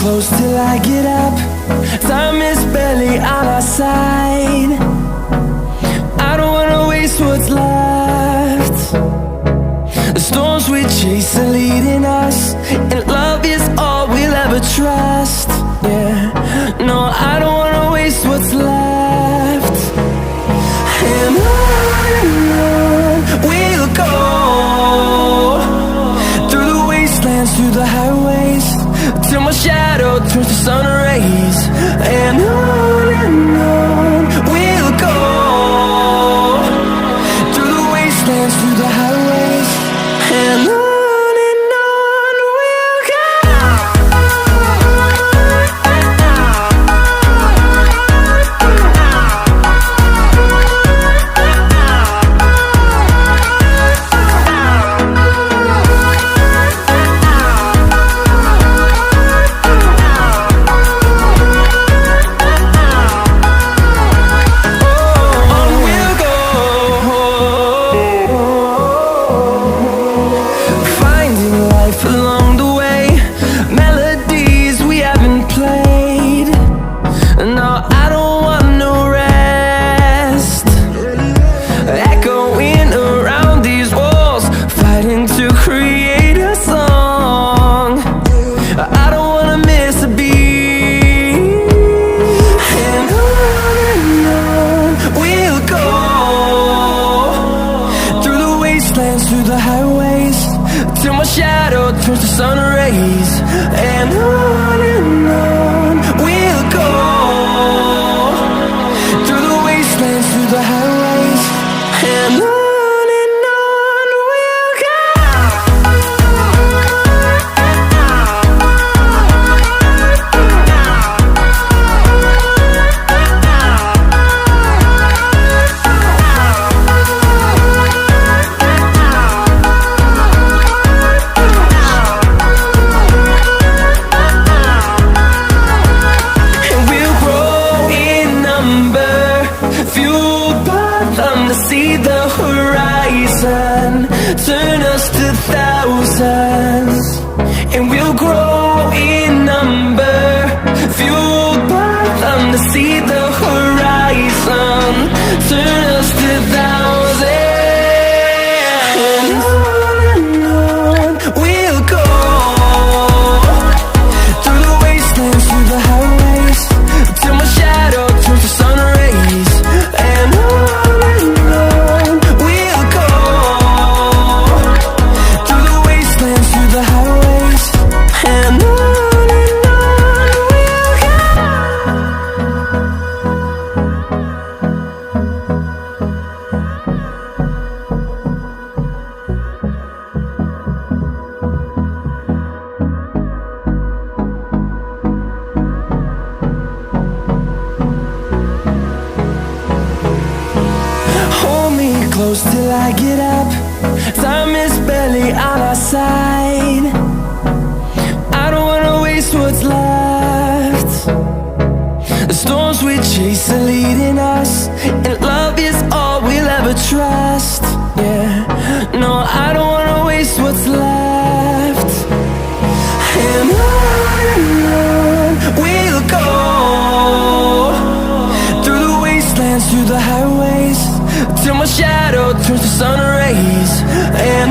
close till I get up. Time is barely on our side. I don't wanna waste what's left. The storms we chase are leading us, and love is all we'll ever trust. Yeah, no, I don't wanna waste what's left. And on we'll go, through the wastelands, through the highways, till my shadow turns to sun rays. And on we'll go, through the wastelands, through the highways, and on we'll go. Through the highways, till my shadow turns to sun rays. And on we'll go, through the wastelands, through the highways, and on we'll go. See the horizon, turn us to thousands, and we'll grow in number, fueled by them to see the horizon, turn us to thousands. And on we'll go, through the wastelands, through the highways, till my shadow turns to sun rays. And close till I get up. Time is barely on our side. I don't wanna waste what's left. The storms we chase are leading us, and love is all we'll ever trust. Yeah, no, I don't wanna waste what's left. And on we'll go, through the wastelands, through the highways, till my shadow turns to sun rays. And